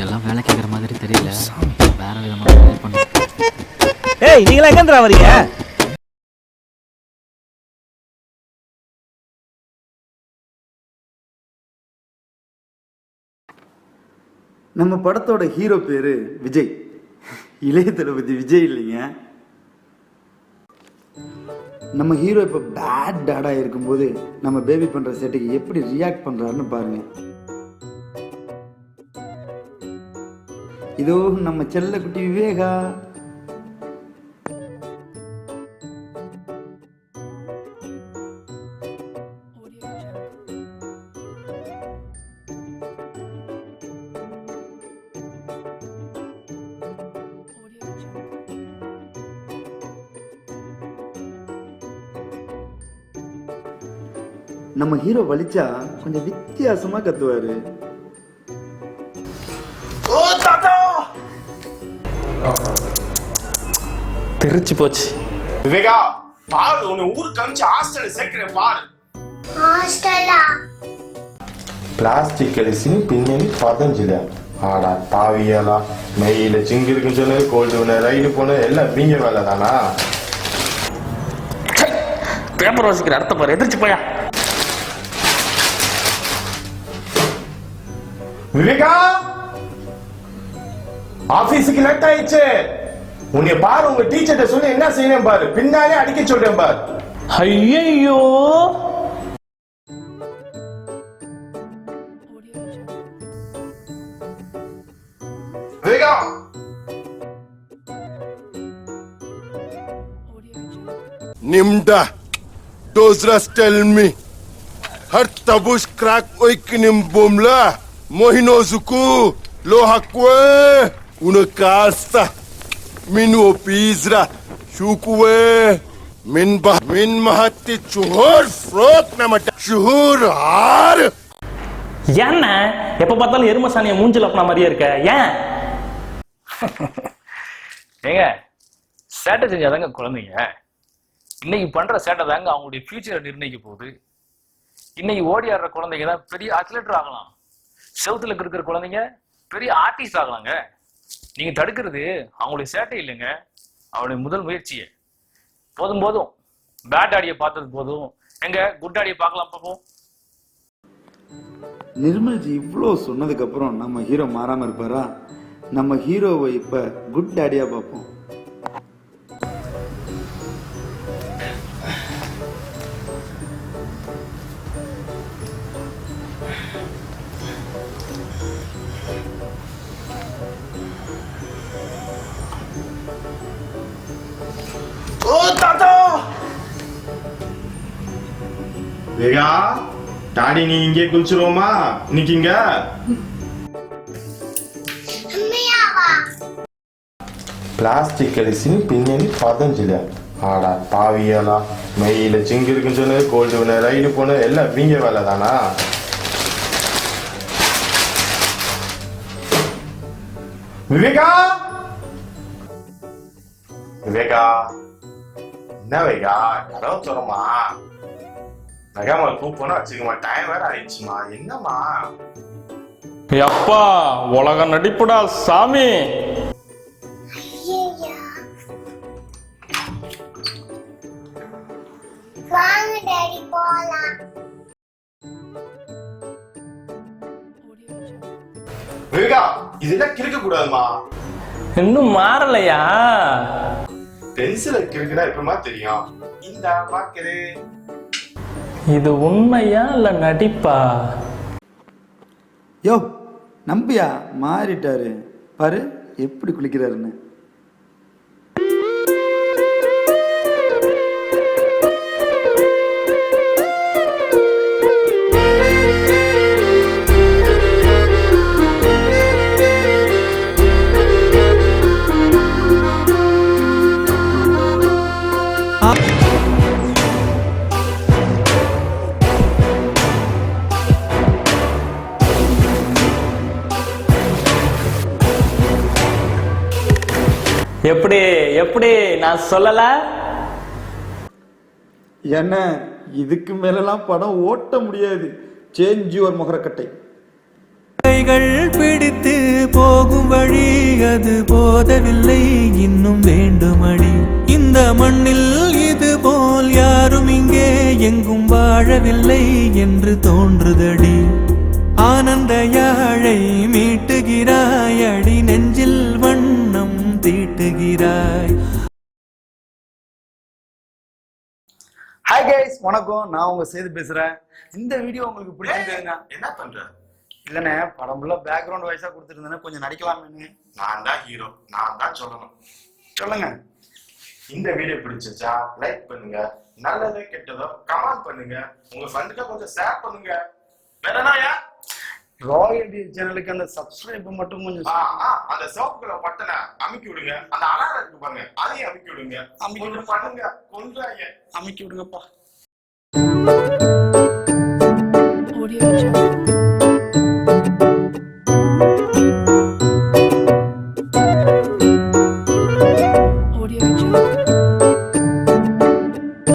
இதெல்லாம் வேலை கேட்குற மாதிரி தெரியல. வேற விதமாக ட்ரை பண்ணு. ஏய், நீங்களா எங்கேருந்துடா வரீங்க? நம்ம படத்தோட ஹீரோ பேரு விஜய். இளைய தளபதி விஜய் இல்லைங்க. நம்ம ஹீரோ இப்போ பேட் டாடா இருக்கும்போது நம்ம பேபி பண்ற சேட்டைக்கு எப்படி ரியாக்ட் பண்றாருன்னு பாருங்க. இதோ நம்ம செல்ல குட்டி விவேகா. நம்ம ஹீரோ வலிச்சா கொஞ்சம் வித்தியாசமா கத்துவாரு. தெரிச்சு போச்சு. விவேகா, பாரு உன்னை ஊருக்கு அனுப்பிச்சு ஹாஸ்டல்ல சேர்க்கிறேன் பாரு. ஹாஸ்டலா? பிளாஸ்டிக் கடிசின் பின்னணி பதஞ்சில ஆடா பாவியலா மெயில சிங்கு இருக்குன்னு சொல்லு, கோல்டு ஒன்று ரைடு போன எல்லாம் வீங்க வேலை தானா? பேப்பர் வாசிக்கிற அர்த்தம் பாரு. எதிர்த்து போயா. விவேகா, ஆபீஸுக்கு லேட் ஆயிடுச்சு. உன்னை பாரு, உங்க டீச்சர்ட்ட சொல்லி என்ன செய்யணும் பாரு, பின்னாலே அடிக்க சொல்றேன் பாரு. ஐயோ, Viveka, Nimda, those rust tell me. Har tabush crack oikinim bomla. Mohino zuku, lo hakwe. Una casa. Minu pizra. Shukwe. Min mahati chuhur frot namata. Chuhur har. என்ன எப்ப பார்த்தாலும் எரும சாணியை மூஞ்சில அப்பன மாதிரியே இருக்க? ஏன்? ஏங்க, சேட்டை செஞ்சாதாங்க குழந்தைங்க. இன்னைக்கு பண்ற சேட்டை தாங்க அவங்களுடைய ஃபியூச்சரை நிர்ணயிக்க போகுது. இன்னைக்கு ஓடி ஆடுற குழந்தைங்க தான் பெரிய அத்லெட்டர் ஆகலாம். செவுத்துல இருக்கிற குழந்தைங்க பெரிய ஆர்டிஸ்ட் ஆகலாங்க. நீங்க தடுக்கிறது அவங்களுடைய சேட்டை இல்லைங்க, அவனுடைய முதல் முயற்சியை. போதும் போதும், பேட் ஆடியை பார்த்தது போதும், எங்க குட் ஆடியை பார்க்கலாம் பார்ப்போம். நிர்மல்ஜி இவ்வளோ சொன்னதுக்கு அப்புறம் நம்ம ஹீரோ மாறாம இருப்பாரா? நம்ம ஹீரோவை இப்ப குட் டாடியா பார்ப்போம். விவேகா, டாடி நீ இங்கே குளிச்சிருவோமா இன்னைக்கு? இங்க பிளாஸ்டிக் கடிசின் பின்னணி பதஞ்சில ஆடா பாவியலா மெயில சிங்கு இருக்குன்னு சொல்லு, கோல்டு ஒன்று ரைடு போன எல்லாம் வீங்க வேலை தானா? விவேகா, விவேகா, என்ன விவேகா கதவு தரமா? நகாம கூப்பினா வச்சுக்கமா, டைம் வேற ஆயிடுச்சுமா. என்னம்மா? அப்பா உலக நடிப்புடா சாமி. வாங்க டாடி போலாம். விவேகா, இதெல்லாம் கிறுக்க கூடாதுமா. இன்னும் மாறலையா? பென்சில கிறுக்குனா எப்பமா தெரியும்? இந்த பாக்குது. இது உண்மையா இல்ல நடிப்பா? யோ நம்பியா மாறிட்டாரு பாரு எப்படி குளிக்கிறாருன்னு. எப்படி எப்படி நான் சொல்லல? என்ன இதுக்கு மேலலாம் படம் ஓட்ட முடியாது. சேஞ்ச் யுவர் முகரக்கட்டை. கைகள் பிடித்து போகும் வழி அது போதவில்லை, இன்னும் வேண்டுமடி. இந்த மண்ணில் இது போல் யாரும் இங்கே எங்கும் வாழவில்லை என்று தோன்றுதடி. ஆனந்த யாழை மீட்டுகிறாய் அடி, நெஞ்சில் வண்ணம் தீட்டுகிறாய். ஹாய் கைஸ், வணக்கம். நான் உங்க சேது பேசுறேன். இந்த வீடியோ உங்களுக்கு பிடிச்சிருக்குங்க. என்ன பண்ற? இல்லண்ணே, படம் ஃபுல்லா பேக்ரவுண்ட் வாய்ஸா கொடுத்துருந்தேனே, கொஞ்சம் நடிக்கலாமே. நான் தான் ஹீரோ, நான் தான் சொல்லணும். சொல்லுங்க. இந்த வீடியோ பிடிச்சிருச்சா லைக் பண்ணுங்க, நல்லதோ கெட்டதோ கமெண்ட் பண்ணுங்க, உங்க ஃப்ரெண்டுக்கு கொஞ்சம் ஷேர் பண்ணுங்க. வேறனாயா ராயல் சேனலுக்கு அந்த சப்ஸ்கிரைப் மட்டும் கொஞ்சம் அந்த சோப்புக்குள்ள பட்டனை அமுக்கி விடுங்க. அந்த அலாரம் இருக்கு பாருங்க, அதையும் அமுக்கி விடுங்க. கொஞ்சம் பண்ணுங்க, கொஞ்சம் அமுக்கி விடுங்கப்பா. Audio Jungle.